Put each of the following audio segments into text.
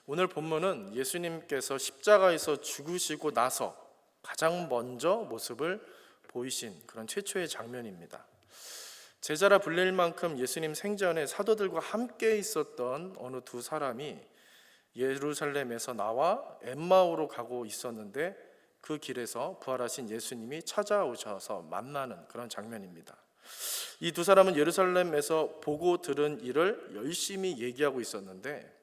오늘 본문은 예수님께서 십자가에서 죽으시고 나서 가장 먼저 모습을 보이신 그런 최초의 장면입니다. 제자라 불릴 만큼 예수님 생전에 사도들과 함께 있었던 어느 두 사람이 예루살렘에서 나와 엠마오로 가고 있었는데 그 길에서 부활하신 예수님이 찾아오셔서 만나는 그런 장면입니다. 이 두 사람은 예루살렘에서 보고 들은 일을 열심히 얘기하고 있었는데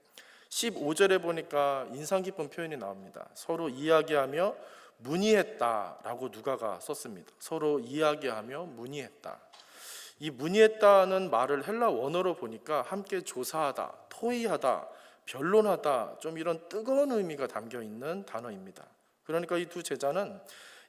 15절에 보니까 인상 깊은 표현이 나옵니다. 서로 이야기하며 문의했다라고 누가가 썼습니다. 서로 이야기하며 문의했다. 이 문의했다는 말을 헬라 원어로 보니까 함께 조사하다, 토의하다, 변론하다, 좀 이런 뜨거운 의미가 담겨 있는 단어입니다. 그러니까 이 두 제자는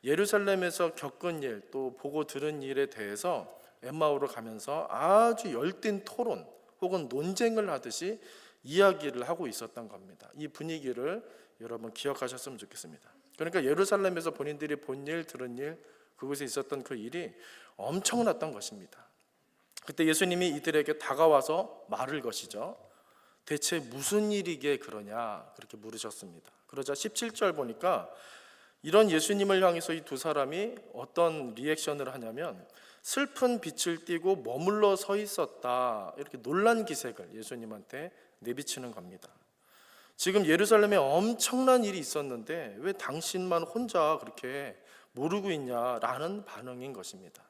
예루살렘에서 겪은 일, 또 보고 들은 일에 대해서 엠마오로 가면서 아주 열띤 토론 혹은 논쟁을 하듯이 이야기를 하고 있었던 겁니다. 이 분위기를 여러분 기억하셨으면 좋겠습니다. 그러니까 예루살렘에서 본인들이 본 일, 들은 일, 그곳에 있었던 그 일이 엄청났던 것입니다. 그때 예수님이 이들에게 다가와서 말을 것이죠. 대체 무슨 일이게 그러냐 그렇게 물으셨습니다. 그러자 17절 보니까 이런 예수님을 향해서 이 두 사람이 어떤 리액션을 하냐면 슬픈 빛을 띠고 머물러 서 있었다, 이렇게 놀란 기색을 예수님한테 내비치는 겁니다. 지금 예루살렘에 엄청난 일이 있었는데 왜 당신만 혼자 그렇게 모르고 있냐라는 반응인 것입니다.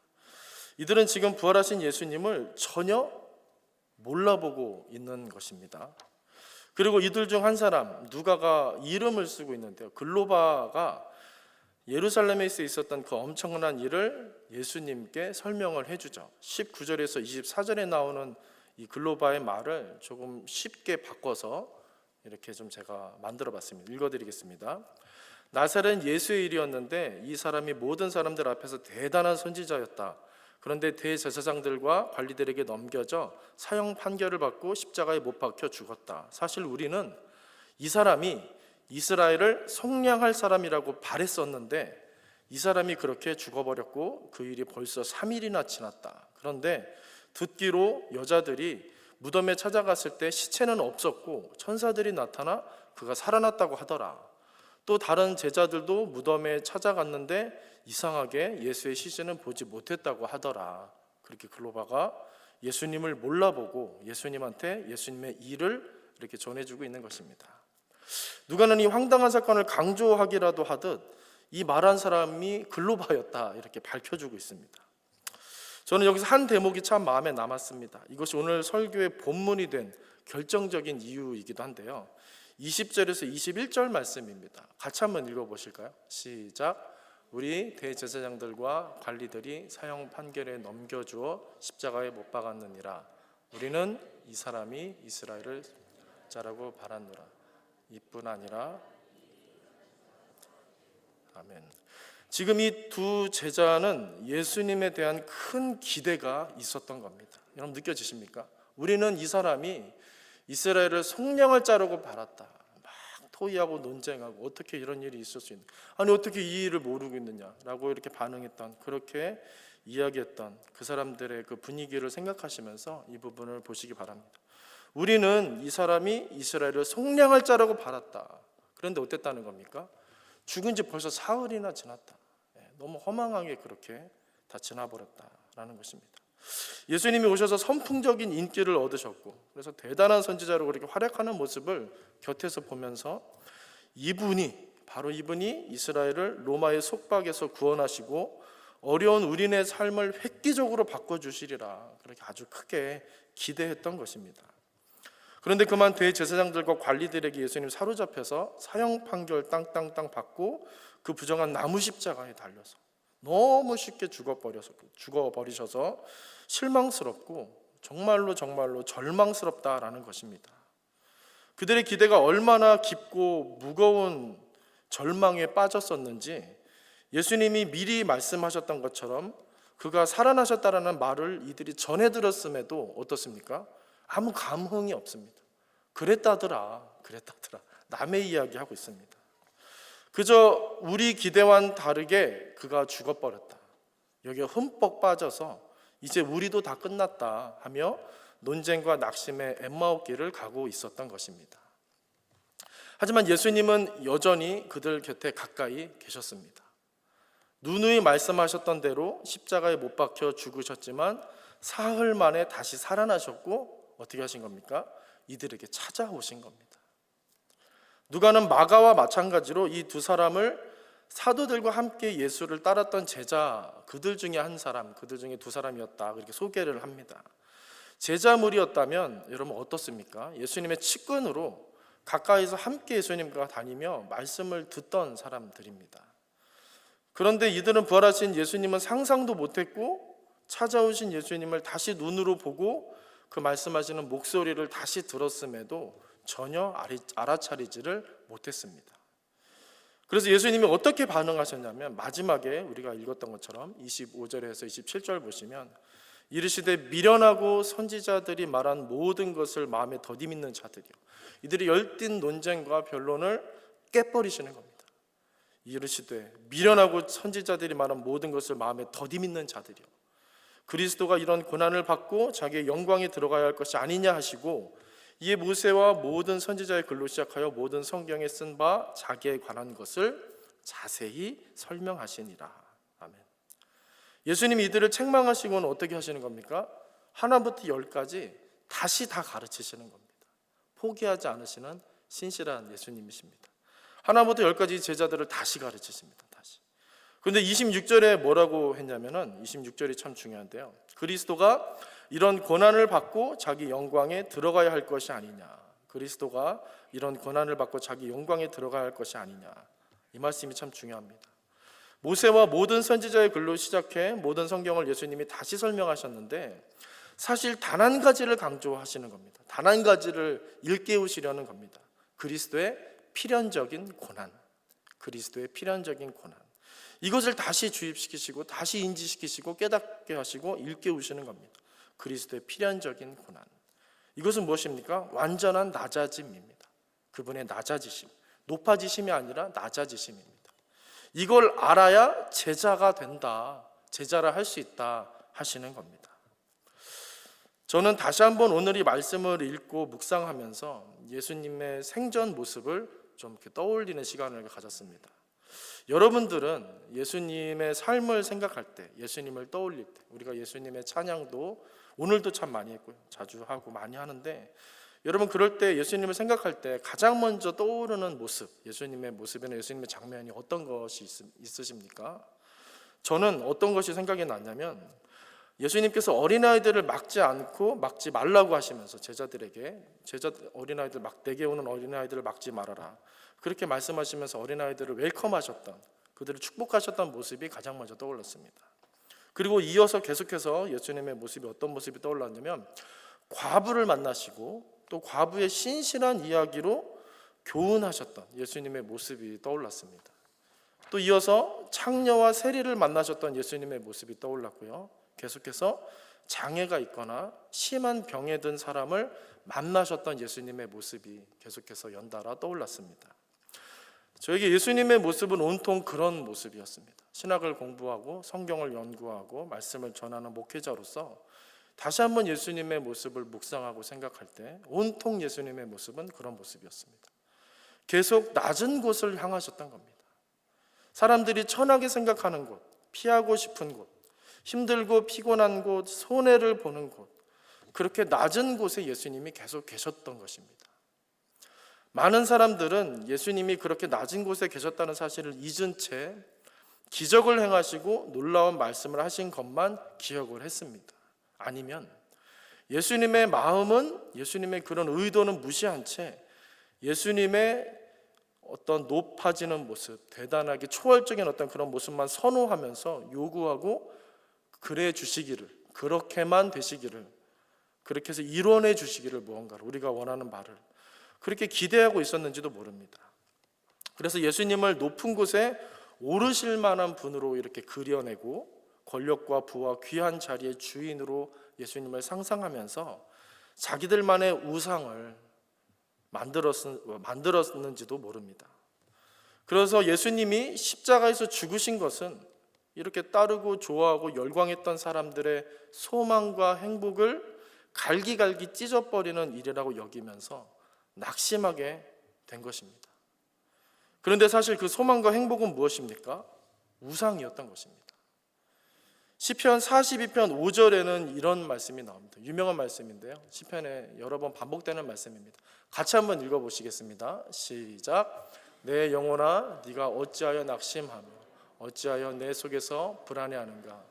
이들은 지금 부활하신 예수님을 전혀 몰라보고 있는 것입니다. 그리고 이들 중 한 사람, 누가가 이름을 쓰고 있는데요, 글로바가 예루살렘에 있었던 그 엄청난 일을 예수님께 설명을 해주죠. 19절에서 24절에 나오는 이 글로바의 말을 조금 쉽게 바꿔서 이렇게 좀 제가 만들어 봤습니다. 읽어드리겠습니다. 나사렛 예수의 일이었는데 이 사람이 모든 사람들 앞에서 대단한 선지자였다. 그런데 대제사장들과 관리들에게 넘겨져 사형 판결을 받고 십자가에 못 박혀 죽었다. 사실 우리는 이 사람이 이스라엘을 속량할 사람이라고 바랬었는데 이 사람이 그렇게 죽어버렸고 그 일이 벌써 3일이나 지났다. 그런데 듣기로 여자들이 무덤에 찾아갔을 때 시체는 없었고 천사들이 나타나 그가 살아났다고 하더라. 또 다른 제자들도 무덤에 찾아갔는데 이상하게 예수의 시신은 보지 못했다고 하더라. 그렇게 글로바가 예수님을 몰라보고 예수님한테 예수님의 일을 이렇게 전해주고 있는 것입니다. 누가는 이 황당한 사건을 강조하기라도 하듯 이 말한 사람이 글로바였다 이렇게 밝혀주고 있습니다. 저는 여기서 한 대목이 참 마음에 남았습니다. 이것이 오늘 설교의 본문이 된 결정적인 이유이기도 한데요, 20절에서 21절 말씀입니다. 같이 한번 읽어보실까요? 시작. 우리 대제사장들과 관리들이 사형 판결에 넘겨주어 십자가에 못 박았느니라. 우리는 이 사람이 이스라엘을 자라고 바랐노라. 이뿐 아니라 아멘. 지금 이 두 제자는 예수님에 대한 큰 기대가 있었던 겁니다. 여러분 느껴지십니까? 우리는 이 사람이 이스라엘을 속량할 자라고 바랐다. 막 토의하고 논쟁하고 어떻게 이런 일이 있을 수 있는, 아니 어떻게 이 일을 모르고 있느냐라고 이렇게 반응했던, 그렇게 이야기했던 그 사람들의 그 분위기를 생각하시면서 이 부분을 보시기 바랍니다. 우리는 이 사람이 이스라엘을 속량할 자라고 바랐다. 그런데 어땠다는 겁니까? 죽은 지 벌써 사흘이나 지났다. 너무 허망하게 그렇게 다 지나버렸다라는 것입니다. 예수님이 오셔서 선풍적인 인기를 얻으셨고 그래서 대단한 선지자로 그렇게 활약하는 모습을 곁에서 보면서 바로 이분이 이스라엘을 로마의 속박에서 구원하시고 어려운 우리네 삶을 획기적으로 바꿔주시리라, 그렇게 아주 크게 기대했던 것입니다. 그런데 그만 대제사장들과 관리들에게 예수님 사로잡혀서 사형 판결 땅땅땅 받고 그 부정한 나무 십자가에 달려서 너무 쉽게 죽어버리셔서 실망스럽고 정말로 절망스럽다라는 것입니다. 그들의 기대가 얼마나 깊고 무거운 절망에 빠졌었는지 예수님이 미리 말씀하셨던 것처럼 그가 살아나셨다라는 말을 이들이 전해 들었음에도 어떻습니까? 아무 감흥이 없습니다. 그랬다더라. 남의 이야기하고 있습니다. 그저 우리 기대와는 다르게 그가 죽어버렸다, 여기에 흠뻑 빠져서 이제 우리도 다 끝났다 하며 논쟁과 낙심의 엠마오 길을 가고 있었던 것입니다. 하지만 예수님은 여전히 그들 곁에 가까이 계셨습니다. 누누이 말씀하셨던 대로 십자가에 못 박혀 죽으셨지만 사흘 만에 다시 살아나셨고 어떻게 하신 겁니까? 이들에게 찾아오신 겁니다. 누가는 마가와 마찬가지로 이 두 사람을 사도들과 함께 예수를 따랐던 제자, 그들 중에 한 사람, 그들 중에 두 사람이었다, 그렇게 소개를 합니다. 제자물이었다면 여러분 어떻습니까? 예수님의 측근으로 가까이서 함께 예수님과 다니며 말씀을 듣던 사람들입니다. 그런데 이들은 부활하신 예수님은 상상도 못했고 찾아오신 예수님을 다시 눈으로 보고 그 말씀하시는 목소리를 다시 들었음에도 전혀 알아차리지를 못했습니다. 그래서 예수님이 어떻게 반응하셨냐면 마지막에 우리가 읽었던 것처럼 25절에서 27절 보시면 이르시되 미련하고 선지자들이 말한 모든 것을 마음에 더디 믿는 자들이요, 이들이 열띤 논쟁과 변론을 깨버리시는 겁니다. 이르시되 미련하고 선지자들이 말한 모든 것을 마음에 더디 믿는 자들이요, 그리스도가 이런 고난을 받고 자기의 영광에 들어가야 할 것이 아니냐 하시고 이에 모세와 모든 선지자의 글로 시작하여 모든 성경에 쓴 바 자기에 관한 것을 자세히 설명하시니라. 아멘. 예수님이 이들을 책망하시고는 어떻게 하시는 겁니까? 하나부터 열까지 다시 다 가르치시는 겁니다. 포기하지 않으시는 신실한 예수님이십니다. 하나부터 열까지 제자들을 다시 가르치십니다. 다시. 그런데 26절에 뭐라고 했냐면은 26절이 참 중요한데요. 그리스도가 이런 고난을 받고 자기 영광에 들어가야 할 것이 아니냐. 그리스도가 이런 고난을 받고 자기 영광에 들어가야 할 것이 아니냐. 이 말씀이 참 중요합니다. 모세와 모든 선지자의 글로 시작해 모든 성경을 예수님이 다시 설명하셨는데 사실 단 한 가지를 강조하시는 겁니다. 단 한 가지를 일깨우시려는 겁니다. 그리스도의 필연적인 고난. 그리스도의 필연적인 고난. 이것을 다시 주입시키시고 다시 인지시키시고 깨닫게 하시고 일깨우시는 겁니다. 그리스도의 필연적인 고난. 이것은 무엇입니까? 완전한 낮아짐입니다. 그분의 낮아지심. 높아지심이 아니라 낮아지심입니다. 이걸 알아야 제자가 된다, 제자라 할 수 있다 하시는 겁니다. 저는 다시 한번 오늘 이 말씀을 읽고 묵상하면서 예수님의 생전 모습을 좀 이렇게 떠올리는 시간을 가졌습니다. 여러분들은 예수님의 삶을 생각할 때, 예수님을 떠올릴 때, 우리가 예수님의 찬양도 오늘도 참 많이 했고요, 자주 하고 많이 하는데, 여러분 그럴 때 예수님을 생각할 때 가장 먼저 떠오르는 모습, 예수님의 모습이나 예수님의 장면이 어떤 것이 있으십니까? 저는 어떤 것이 생각이 났냐면 예수님께서 어린아이들을 막지 않고 막지 말라고 하시면서 제자들에게 어린아이들 내게 오는 어린아이들을 막지 말아라, 그렇게 말씀하시면서 어린아이들을 웰컴하셨던, 그들을 축복하셨던 모습이 가장 먼저 떠올랐습니다. 그리고 이어서 계속해서 예수님의 모습이 어떤 모습이 떠올랐냐면 과부를 만나시고 또 과부의 신실한 이야기로 교훈하셨던 예수님의 모습이 떠올랐습니다. 또 이어서 창녀와 세리를 만나셨던 예수님의 모습이 떠올랐고요. 계속해서 장애가 있거나 심한 병에 든 사람을 만나셨던 예수님의 모습이 계속해서 연달아 떠올랐습니다. 저에게 예수님의 모습은 온통 그런 모습이었습니다. 신학을 공부하고 성경을 연구하고 말씀을 전하는 목회자로서 다시 한번 예수님의 모습을 묵상하고 생각할 때 온통 예수님의 모습은 그런 모습이었습니다. 계속 낮은 곳을 향하셨던 겁니다. 사람들이 천하게 생각하는 곳, 피하고 싶은 곳, 힘들고 피곤한 곳, 손해를 보는 곳, 그렇게 낮은 곳에 예수님이 계속 계셨던 것입니다. 많은 사람들은 예수님이 그렇게 낮은 곳에 계셨다는 사실을 잊은 채 기적을 행하시고 놀라운 말씀을 하신 것만 기억을 했습니다. 아니면 예수님의 마음은, 예수님의 그런 의도는 무시한 채 예수님의 어떤 높아지는 모습, 대단하게 초월적인 어떤 그런 모습만 선호하면서 요구하고 그래 주시기를, 그렇게만 되시기를, 그렇게 해서 이뤄내 주시기를, 무언가를 우리가 원하는 바를 그렇게 기대하고 있었는지도 모릅니다. 그래서 예수님을 높은 곳에 오르실 만한 분으로 이렇게 그려내고 권력과 부와 귀한 자리의 주인으로 예수님을 상상하면서 자기들만의 우상을 만들었는지도 모릅니다. 그래서 예수님이 십자가에서 죽으신 것은 이렇게 따르고 좋아하고 열광했던 사람들의 소망과 행복을 갈기갈기 찢어버리는 일이라고 여기면서 낙심하게 된 것입니다. 그런데 사실 그 소망과 행복은 무엇입니까? 우상이었던 것입니다. 시편 42편 5절에는 이런 말씀이 나옵니다. 유명한 말씀인데요. 시편에 여러 번 반복되는 말씀입니다. 같이 한번 읽어보시겠습니다. 시작. 내 영혼아 네가 어찌하여 낙심하며 어찌하여 내 속에서 불안해하는가.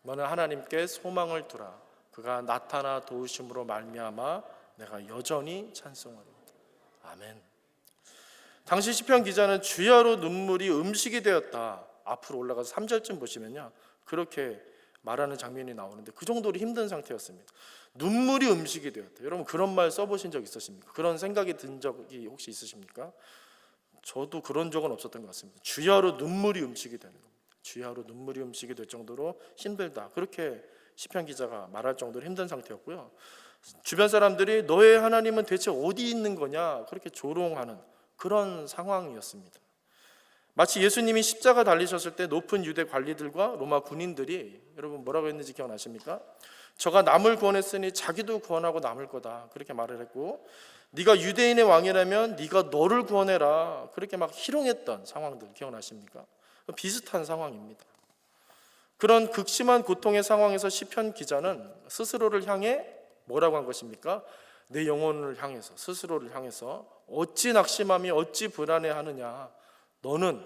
너는 하나님께 소망을 두라. 그가 나타나 도우심으로 말미암아 내가 여전히 찬송하리로다. 아멘. 당시 시편 기자는 주야로 눈물이 음식이 되었다. 앞으로 올라가서 3절쯤 보시면요, 그렇게 말하는 장면이 나오는데 그 정도로 힘든 상태였습니다. 눈물이 음식이 되었다. 여러분 그런 말 써보신 적 있으십니까? 그런 생각이 든 적이 혹시 있으십니까? 저도 그런 적은 없었던 것 같습니다. 주야로 눈물이 음식이 되는 겁니다. 주야로 눈물이 음식이 될 정도로 힘들다. 그렇게 시편 기자가 말할 정도로 힘든 상태였고요. 주변 사람들이 너의 하나님은 대체 어디 있는 거냐 그렇게 조롱하는 그런 상황이었습니다. 마치 예수님이 십자가 달리셨을 때 높은 유대 관리들과 로마 군인들이 여러분 뭐라고 했는지 기억나십니까? 저가 남을 구원했으니 자기도 구원하고 남을 거다 그렇게 말을 했고, 네가 유대인의 왕이라면 네가 너를 구원해라 그렇게 막 희롱했던 상황들 기억나십니까? 비슷한 상황입니다. 그런 극심한 고통의 상황에서 시편 기자는 스스로를 향해 뭐라고 한 것입니까? 내 영혼을 향해서, 스스로를 향해서 어찌 낙심하며 어찌 불안해하느냐, 너는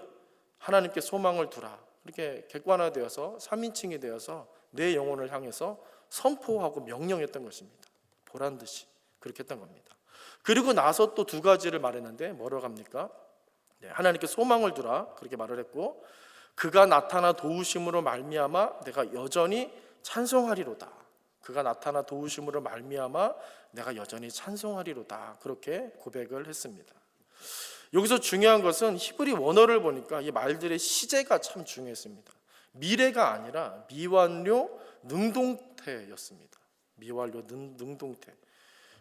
하나님께 소망을 두라. 이렇게 객관화되어서 3인칭이 되어서 내 영혼을 향해서 선포하고 명령했던 것입니다. 보란듯이 그렇게 했던 겁니다. 그리고 나서 또 두 가지를 말했는데 뭐라고 합니까? 하나님께 소망을 두라 그렇게 말을 했고, 그가 나타나 도우심으로 말미암아 내가 여전히 찬송하리로다. 그가 나타나 도우심으로 말미암아 내가 여전히 찬송하리로다 그렇게 고백을 했습니다. 여기서 중요한 것은 히브리 원어를 보니까 이 말들의 시제가 참 중요했습니다. 미래가 아니라 미완료 능동태였습니다. 미완료 능동태.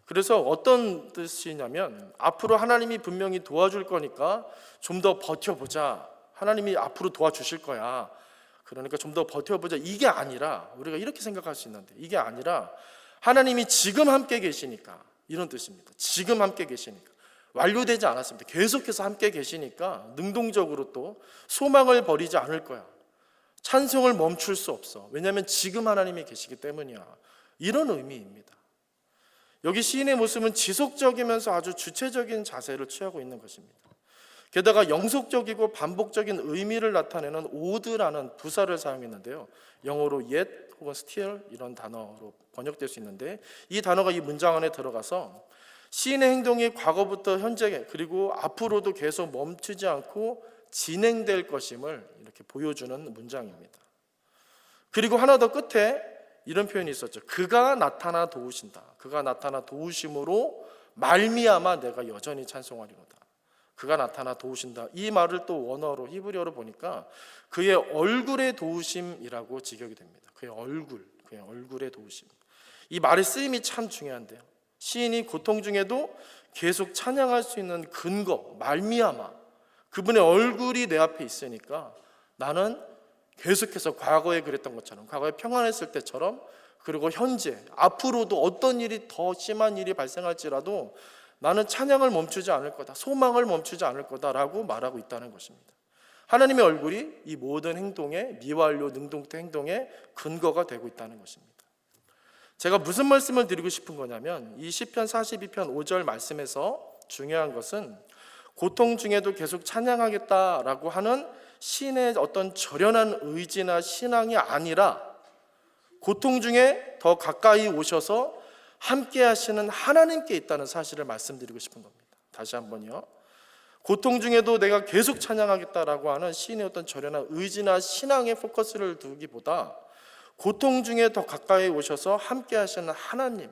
그래서 어떤 뜻이냐면 앞으로 하나님이 분명히 도와줄 거니까 좀 더 버텨보자. 하나님이 앞으로 도와주실 거야. 그러니까 좀 더 버텨보자. 이게 아니라 우리가 이렇게 생각할 수 있는데 이게 아니라 하나님이 지금 함께 계시니까 이런 뜻입니다. 지금 함께 계시니까. 완료되지 않았습니다. 계속해서 함께 계시니까 능동적으로 또 소망을 버리지 않을 거야. 찬송을 멈출 수 없어. 왜냐하면 지금 하나님이 계시기 때문이야. 이런 의미입니다. 여기 시인의 모습은 지속적이면서 아주 주체적인 자세를 취하고 있는 것입니다. 게다가 영속적이고 반복적인 의미를 나타내는 오드라는 부사를 사용했는데요. 영어로 yet 혹은 still 이런 단어로 번역될 수 있는데 이 단어가 이 문장 안에 들어가서 시인의 행동이 과거부터 현재 그리고 앞으로도 계속 멈추지 않고 진행될 것임을 이렇게 보여주는 문장입니다. 그리고 하나 더 끝에 이런 표현이 있었죠. 그가 나타나 도우신다. 그가 나타나 도우심으로 말미암아 내가 여전히 찬송하리로다. 그가 나타나 도우신다. 이 말을 또 원어로 히브리어로 보니까 그의 얼굴의 도우심이라고 직역이 됩니다. 그의 얼굴의 도우심. 이 말의 쓰임이 참 중요한데요. 시인이 고통 중에도 계속 찬양할 수 있는 근거, 말미암아 그분의 얼굴이 내 앞에 있으니까 나는 계속해서 과거에 그랬던 것처럼, 과거에 평안했을 때처럼, 그리고 현재, 앞으로도 어떤 일이 더 심한 일이 발생할지라도 나는 찬양을 멈추지 않을 거다, 소망을 멈추지 않을 거다라고 말하고 있다는 것입니다. 하나님의 얼굴이 이 모든 행동의 미완료 능동태 행동의 근거가 되고 있다는 것입니다. 제가 무슨 말씀을 드리고 싶은 거냐면 이 시편 42편 5절 말씀에서 중요한 것은 고통 중에도 계속 찬양하겠다라고 하는 신의 어떤 절연한 의지나 신앙이 아니라 고통 중에 더 가까이 오셔서 함께 하시는 하나님께 있다는 사실을 말씀드리고 싶은 겁니다. 다시 한번요. 고통 중에도 내가 계속 찬양하겠다라고 하는 신의 어떤 절연한 의지나 신앙에 포커스를 두기보다 고통 중에 더 가까이 오셔서 함께 하시는 하나님,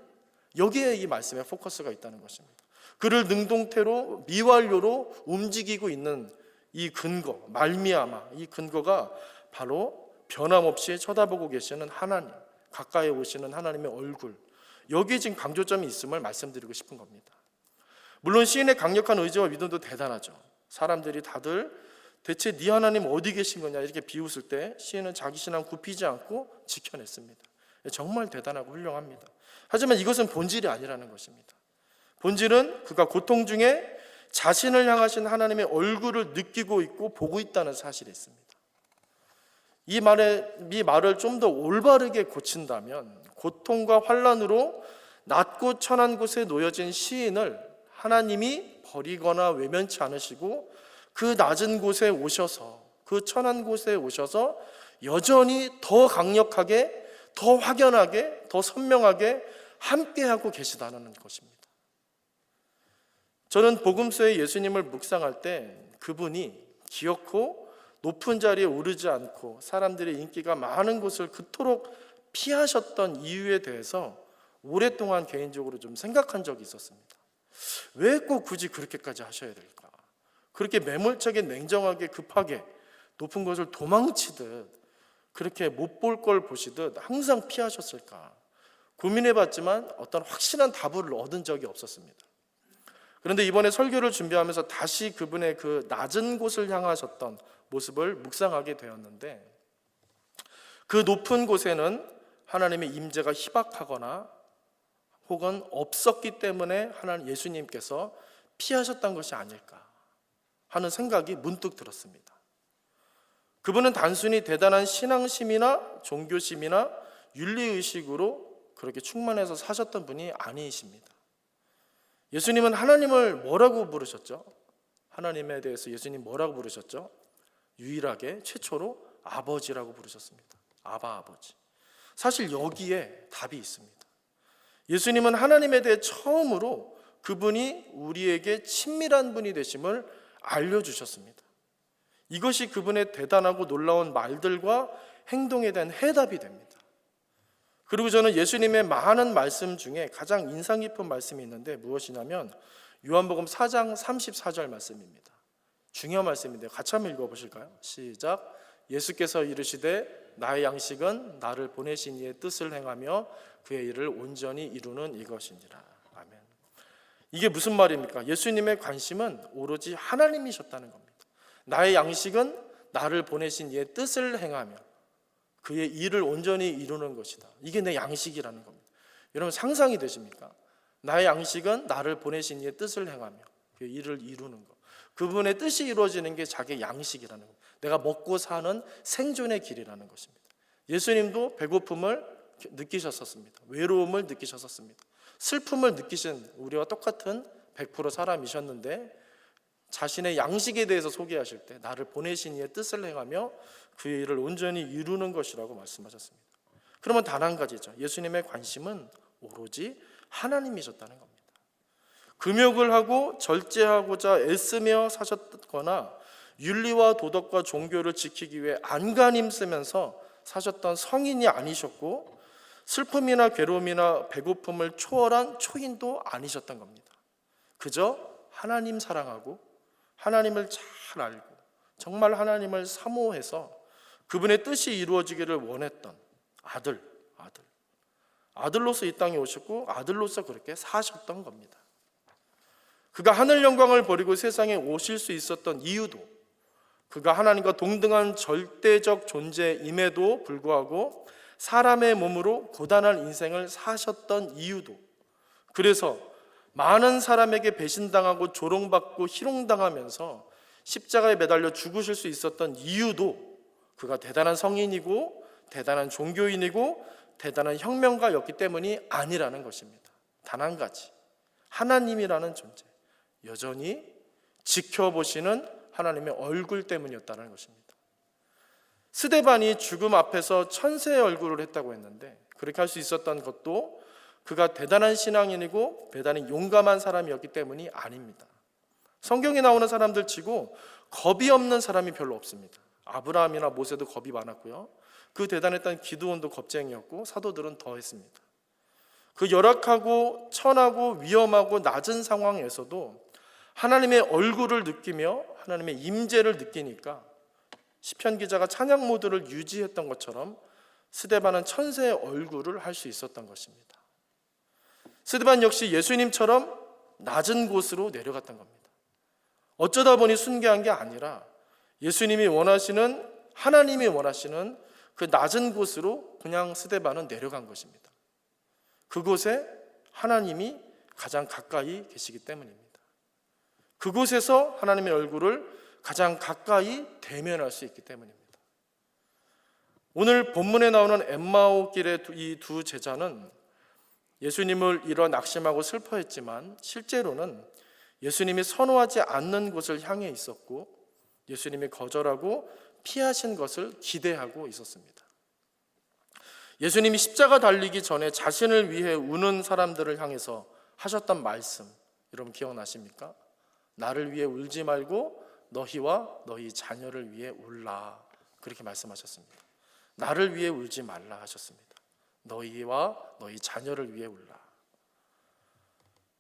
여기에 이 말씀에 포커스가 있다는 것입니다. 그를 능동태로 미완료로 움직이고 있는 이 근거, 말미암아 이 근거가 바로 변함없이 쳐다보고 계시는 하나님, 가까이 오시는 하나님의 얼굴, 여기에 지금 강조점이 있음을 말씀드리고 싶은 겁니다. 물론 시인의 강력한 의지와 믿음도 대단하죠. 사람들이 다들 대체 네 하나님 어디 계신 거냐 이렇게 비웃을 때 시인은 자기 신앙 굽히지 않고 지켜냈습니다. 정말 대단하고 훌륭합니다. 하지만 이것은 본질이 아니라는 것입니다. 본질은 그가 고통 중에 자신을 향하신 하나님의 얼굴을 느끼고 있고 보고 있다는 사실이 있습니다. 이 말을 좀 더 올바르게 고친다면 고통과 환난으로 낮고 천한 곳에 놓여진 시인을 하나님이 버리거나 외면치 않으시고 그 낮은 곳에 오셔서, 그 천한 곳에 오셔서 여전히 더 강력하게, 더 확연하게, 더 선명하게 함께하고 계시다는 것입니다. 저는 복음서의 예수님을 묵상할 때 그분이 기어코 높은 자리에 오르지 않고 사람들의 인기가 많은 곳을 그토록 피하셨던 이유에 대해서 오랫동안 개인적으로 좀 생각한 적이 있었습니다. 왜 꼭 굳이 그렇게까지 하셔야 될까? 그렇게 매몰차게, 냉정하게, 급하게 높은 곳을 도망치듯, 그렇게 못 볼 걸 보시듯 항상 피하셨을까? 고민해봤지만 어떤 확실한 답을 얻은 적이 없었습니다. 그런데 이번에 설교를 준비하면서 다시 그분의 그 낮은 곳을 향하셨던 모습을 묵상하게 되었는데, 그 높은 곳에는 하나님의 임재가 희박하거나 혹은 없었기 때문에 하나님 예수님께서 피하셨던 것이 아닐까 하는 생각이 문득 들었습니다. 그분은 단순히 대단한 신앙심이나 종교심이나 윤리의식으로 그렇게 충만해서 사셨던 분이 아니십니다. 예수님은 하나님을 뭐라고 부르셨죠? 하나님에 대해서 예수님 뭐라고 부르셨죠? 유일하게 최초로 아버지라고 부르셨습니다. 아바 아버지. 사실 여기에 답이 있습니다. 예수님은 하나님에 대해 처음으로 그분이 우리에게 친밀한 분이 되심을 알려주셨습니다. 이것이 그분의 대단하고 놀라운 말들과 행동에 대한 해답이 됩니다. 그리고 저는 예수님의 많은 말씀 중에 가장 인상 깊은 말씀이 있는데 무엇이냐면 요한복음 4장 34절 말씀입니다. 중요한 말씀인데요. 같이 한번 읽어보실까요? 시작. 예수께서 이르시되 나의 양식은 나를 보내신 이의 뜻을 행하며 그의 일을 온전히 이루는 이것이니라. 아멘. 이게 무슨 말입니까? 예수님의 관심은 오로지 하나님이셨다는 겁니다. 나의 양식은 나를 보내신 이의 뜻을 행하며 그의 일을 온전히 이루는 것이다. 이게 내 양식이라는 겁니다. 여러분 상상이 되십니까? 나의 양식은 나를 보내신 이의 뜻을 행하며 그의 일을 이루는 것. 그분의 뜻이 이루어지는 게 자기의 양식이라는 겁니다. 내가 먹고 사는 생존의 길이라는 것입니다. 예수님도 배고픔을 느끼셨었습니다. 외로움을 느끼셨었습니다. 슬픔을 느끼신 우리와 똑같은 100% 사람이셨는데 자신의 양식에 대해서 소개하실 때 나를 보내신 이의 뜻을 행하며 그의 일을 온전히 이루는 것이라고 말씀하셨습니다. 그러면 단 한 가지죠. 예수님의 관심은 오로지 하나님이셨다는 겁니다. 금욕을 하고 절제하고자 애쓰며 사셨거나 윤리와 도덕과 종교를 지키기 위해 안간힘 쓰면서 사셨던 성인이 아니셨고 슬픔이나 괴로움이나 배고픔을 초월한 초인도 아니셨던 겁니다. 그저 하나님 사랑하고 하나님을 잘 알고 정말 하나님을 사모해서 그분의 뜻이 이루어지기를 원했던 아들로서 이 땅에 오셨고 아들로서 그렇게 사셨던 겁니다. 그가 하늘 영광을 버리고 세상에 오실 수 있었던 이유도 그가 하나님과 동등한 절대적 존재임에도 불구하고 사람의 몸으로 고단한 인생을 사셨던 이유도, 그래서 많은 사람에게 배신당하고 조롱받고 희롱당하면서 십자가에 매달려 죽으실 수 있었던 이유도 그가 대단한 성인이고 대단한 종교인이고 대단한 혁명가였기 때문이 아니라는 것입니다. 단 한 가지, 하나님이라는 존재, 여전히 지켜보시는 하나님의 얼굴 때문이었다는 것입니다. 스데반이 죽음 앞에서 천사의 얼굴을 했다고 했는데 그렇게 할 수 있었던 것도 그가 대단한 신앙인이고 대단히 용감한 사람이었기 때문이 아닙니다. 성경에 나오는 사람들 치고 겁이 없는 사람이 별로 없습니다. 아브라함이나 모세도 겁이 많았고요. 그 대단했던 기드온도 겁쟁이였고 사도들은 더 했습니다. 그 열악하고 천하고 위험하고 낮은 상황에서도 하나님의 얼굴을 느끼며 하나님의 임재를 느끼니까 시편 기자가 찬양 모드를 유지했던 것처럼 스데반은 천사의 얼굴을 할 수 있었던 것입니다. 스데반 역시 예수님처럼 낮은 곳으로 내려갔던 겁니다. 어쩌다 보니 순교한 게 아니라 예수님이 원하시는, 하나님이 원하시는 그 낮은 곳으로 그냥 스데반은 내려간 것입니다. 그곳에 하나님이 가장 가까이 계시기 때문입니다. 그곳에서 하나님의 얼굴을 가장 가까이 대면할 수 있기 때문입니다. 오늘 본문에 나오는 엠마오 길의 이 두 제자는 예수님을 잃어 낙심하고 슬퍼했지만 실제로는 예수님이 선호하지 않는 곳을 향해 있었고 예수님이 거절하고 피하신 것을 기대하고 있었습니다. 예수님이 십자가 달리기 전에 자신을 위해 우는 사람들을 향해서 하셨던 말씀, 여러분 기억나십니까? 나를 위해 울지 말고 너희와 너희 자녀를 위해 울라, 그렇게 말씀하셨습니다. 나를 위해 울지 말라 하셨습니다. 너희와 너희 자녀를 위해 울라.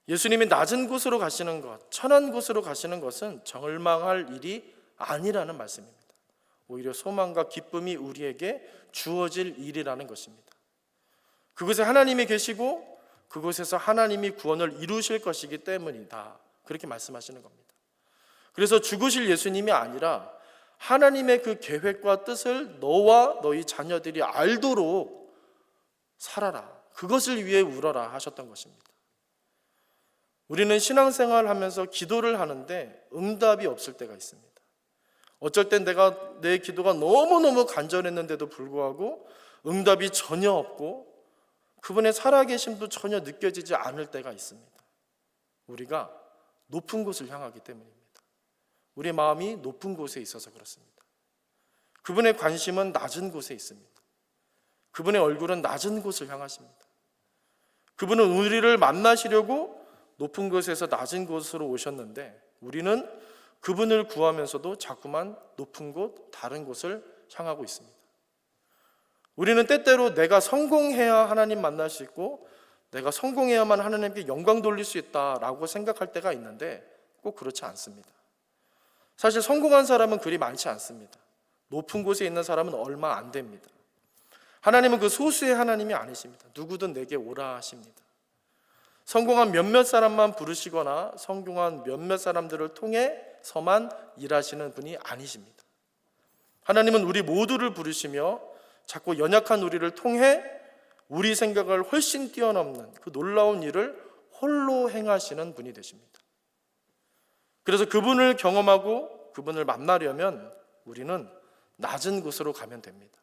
예수님이 낮은 곳으로 가시는 것, 천한 곳으로 가시는 것은 절망할 일이 아니라는 말씀입니다. 오히려 소망과 기쁨이 우리에게 주어질 일이라는 것입니다. 그곳에 하나님이 계시고 그곳에서 하나님이 구원을 이루실 것이기 때문이다, 그렇게 말씀하시는 겁니다. 그래서 죽으실 예수님이 아니라 하나님의 그 계획과 뜻을 너와 너희 자녀들이 알도록 살아라, 그것을 위해 울어라 하셨던 것입니다. 우리는 신앙생활을 하면서 기도를 하는데 응답이 없을 때가 있습니다. 어쩔 땐 내 기도가 너무너무 간절했는데도 불구하고 응답이 전혀 없고 그분의 살아계심도 전혀 느껴지지 않을 때가 있습니다. 우리가 높은 곳을 향하기 때문입니다. 우리의 마음이 높은 곳에 있어서 그렇습니다. 그분의 관심은 낮은 곳에 있습니다. 그분의 얼굴은 낮은 곳을 향하십니다. 그분은 우리를 만나시려고 높은 곳에서 낮은 곳으로 오셨는데 우리는 그분을 구하면서도 자꾸만 높은 곳, 다른 곳을 향하고 있습니다. 우리는 때때로 내가 성공해야 하나님 만날 수 있고 내가 성공해야만 하나님께 영광 돌릴 수 있다라고 생각할 때가 있는데 꼭 그렇지 않습니다. 사실 성공한 사람은 그리 많지 않습니다. 높은 곳에 있는 사람은 얼마 안 됩니다. 하나님은 그 소수의 하나님이 아니십니다. 누구든 내게 오라 하십니다. 성공한 몇몇 사람만 부르시거나 성공한 몇몇 사람들을 통해서만 일하시는 분이 아니십니다. 하나님은 우리 모두를 부르시며 자꾸 연약한 우리를 통해 우리 생각을 훨씬 뛰어넘는 그 놀라운 일을 홀로 행하시는 분이 되십니다. 그래서 그분을 경험하고 그분을 만나려면 우리는 낮은 곳으로 가면 됩니다.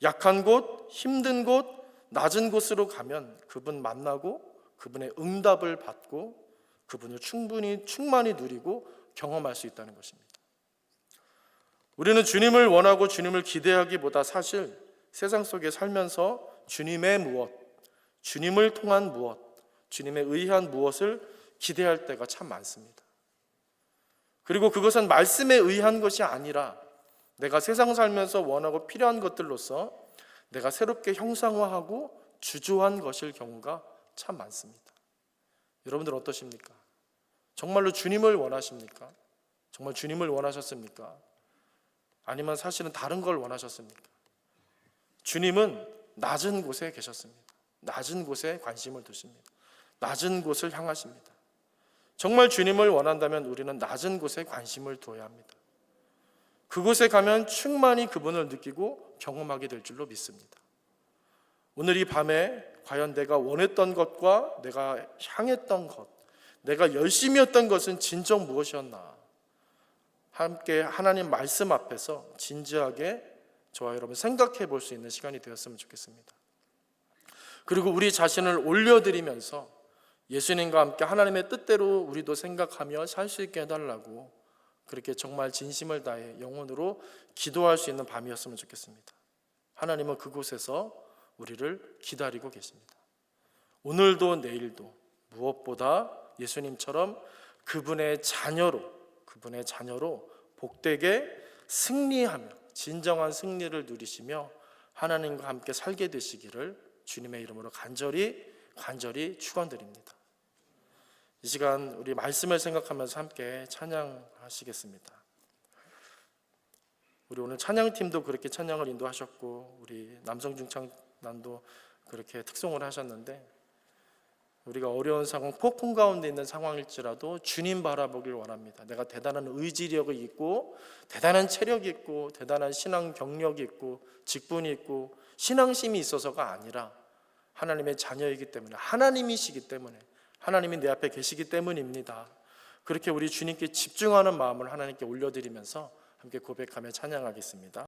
약한 곳, 힘든 곳, 낮은 곳으로 가면 그분 만나고 그분의 응답을 받고 그분을 충만히 누리고 경험할 수 있다는 것입니다. 우리는 주님을 원하고 주님을 기대하기보다 사실 세상 속에 살면서 주님의 무엇, 주님을 통한 무엇, 주님에 의한 무엇을 기대할 때가 참 많습니다. 그리고 그것은 말씀에 의한 것이 아니라 내가 세상 살면서 원하고 필요한 것들로서 내가 새롭게 형상화하고 주조한 것일 경우가 참 많습니다. 여러분들 어떠십니까? 정말로 주님을 원하십니까? 정말 주님을 원하셨습니까? 아니면 사실은 다른 걸 원하셨습니까? 주님은 낮은 곳에 계셨습니다. 낮은 곳에 관심을 두십니다. 낮은 곳을 향하십니다. 정말 주님을 원한다면 우리는 낮은 곳에 관심을 두어야 합니다. 그곳에 가면 충만히 그분을 느끼고 경험하게 될 줄로 믿습니다. 오늘 이 밤에 과연 내가 원했던 것과 내가 향했던 것, 내가 열심히 했던 것은 진정 무엇이었나? 함께 하나님 말씀 앞에서 진지하게 저와 여러분 생각해 볼 수 있는 시간이 되었으면 좋겠습니다. 그리고 우리 자신을 올려드리면서 예수님과 함께 하나님의 뜻대로 우리도 생각하며 살 수 있게 해달라고 그렇게 정말 진심을 다해 영혼으로 기도할 수 있는 밤이었으면 좋겠습니다. 하나님은 그곳에서 우리를 기다리고 계십니다. 오늘도 내일도 무엇보다 예수님처럼 그분의 자녀로 복되게 승리하며 진정한 승리를 누리시며 하나님과 함께 살게 되시기를 주님의 이름으로 간절히 축원드립니다. 이 시간 우리 말씀을 생각하면서 함께 찬양하시겠습니다. 우리 오늘 찬양팀도 그렇게 찬양을 인도하셨고 우리 남성중창단도 그렇게 특송을 하셨는데 우리가 어려운 상황, 폭풍 가운데 있는 상황일지라도 주님 바라보길 원합니다. 내가 대단한 의지력이 있고 대단한 체력이 있고 대단한 신앙 경력이 있고 직분이 있고 신앙심이 있어서가 아니라 하나님의 자녀이기 때문에 하나님이시기 때문에 하나님이 내 앞에 계시기 때문입니다. 그렇게 우리 주님께 집중하는 마음을 하나님께 올려드리면서 함께 고백하며 찬양하겠습니다.